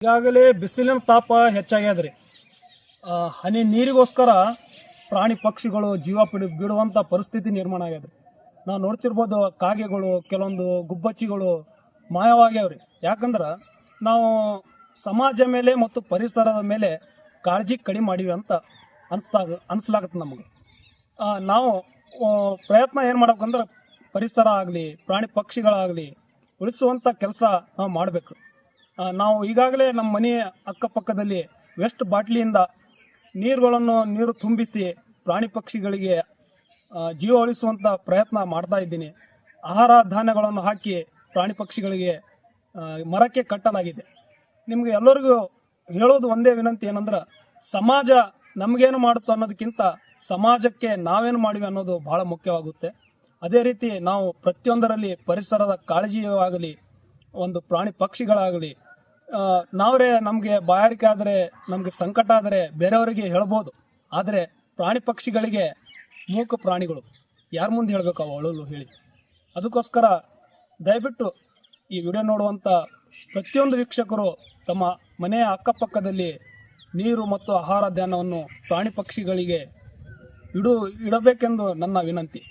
ಈಗಾಗಲೇ ಬಿಸಿಲಿನ ತಾಪ ಹೆಚ್ಚಾಗ್ಯದ್ರಿ. ಹನಿ ನೀರಿಗೋಸ್ಕರ ಪ್ರಾಣಿ ಪಕ್ಷಿಗಳು ಜೀವ ಬಿಡುವಂಥ ಪರಿಸ್ಥಿತಿ ನಿರ್ಮಾಣ ಆಗ್ಯದ್ರಿ. ನಾವು ನೋಡ್ತಿರ್ಬೋದು, ಕಾಗೆಗಳು, ಕೆಲವೊಂದು ಗುಬ್ಬಚ್ಚಿಗಳು ಮಾಯವಾಗ್ಯಾವ್ರಿ. ಯಾಕಂದ್ರೆ ನಾವು ಸಮಾಜ ಮೇಲೆ ಮತ್ತು ಪರಿಸರದ ಮೇಲೆ ಕಾಳಜಿ ಕಡಿಮೆ ಮಾಡಿವಿ ಅಂತ ಅನಿಸ್ಲಾಗತ್ತೆ ನಮಗೆ. ನಾವು ಪ್ರಯತ್ನ ಏನು ಮಾಡ್ಬೇಕಂದ್ರೆ ಪರಿಸರ ಆಗಲಿ, ಪ್ರಾಣಿ ಪಕ್ಷಿಗಳಾಗಲಿ ಉಳಿಸುವಂಥ ಕೆಲಸ ನಾವು ಮಾಡಬೇಕು. ನಾವು ಈಗಾಗಲೇ ನಮ್ಮ ಮನೆಯ ಅಕ್ಕಪಕ್ಕದಲ್ಲಿ ವೇಸ್ಟ್ ಬಾಟ್ಲಿಯಿಂದ ನೀರು ತುಂಬಿಸಿ ಪ್ರಾಣಿ ಪಕ್ಷಿಗಳಿಗೆ ಜೀವ ಉಳಿಸುವಂಥ ಪ್ರಯತ್ನ ಮಾಡ್ತಾ ಇದ್ದೀನಿ. ಆಹಾರ ಧಾನ್ಯಗಳನ್ನು ಹಾಕಿ ಪ್ರಾಣಿ ಪಕ್ಷಿಗಳಿಗೆ ಮರಕ್ಕೆ ಕಟ್ಟಲಾಗಿದೆ. ನಿಮಗೆ ಎಲ್ಲರಿಗೂ ಹೇಳೋದು ಒಂದೇ ವಿನಂತಿ ಏನಂದ್ರೆ, ಸಮಾಜ ನಮಗೇನು ಮಾಡುತ್ತೋ ಅನ್ನೋದಕ್ಕಿಂತ ಸಮಾಜಕ್ಕೆ ನಾವೇನು ಮಾಡಿವಿ ಅನ್ನೋದು ಬಹಳ ಮುಖ್ಯವಾಗುತ್ತೆ. ಅದೇ ರೀತಿ ನಾವು ಪ್ರತಿಯೊಂದರಲ್ಲಿ ಪರಿಸರದ ಕಾಳಜಿಯಾಗಲಿ, ಒಂದು ಪ್ರಾಣಿ ಪಕ್ಷಿಗಳಾಗಲಿ, ನಾವೇ ನಮಗೆ ಬಾಯಾರಿಕೆ ಆದರೆ, ನಮಗೆ ಸಂಕಟ ಆದರೆ ಬೇರೆಯವರಿಗೆ ಹೇಳ್ಬೋದು. ಆದರೆ ಪ್ರಾಣಿ ಪಕ್ಷಿಗಳಿಗೆ ಮೂಕ ಪ್ರಾಣಿಗಳು, ಯಾರ ಮುಂದೆ ಹೇಳಬೇಕು ಅವು ಅಳಲು ಹೇಳಿ. ಅದಕ್ಕೋಸ್ಕರ ದಯವಿಟ್ಟು ಈ ವಿಡಿಯೋ ನೋಡುವಂಥ ಪ್ರತಿಯೊಂದು ವೀಕ್ಷಕರು ತಮ್ಮ ಮನೆಯ ಅಕ್ಕಪಕ್ಕದಲ್ಲಿ ನೀರು ಮತ್ತು ಆಹಾರ ಧಾನ್ಯವನ್ನು ಪ್ರಾಣಿ ಪಕ್ಷಿಗಳಿಗೆ ಇಡಬೇಕೆಂದು ನನ್ನ ವಿನಂತಿ.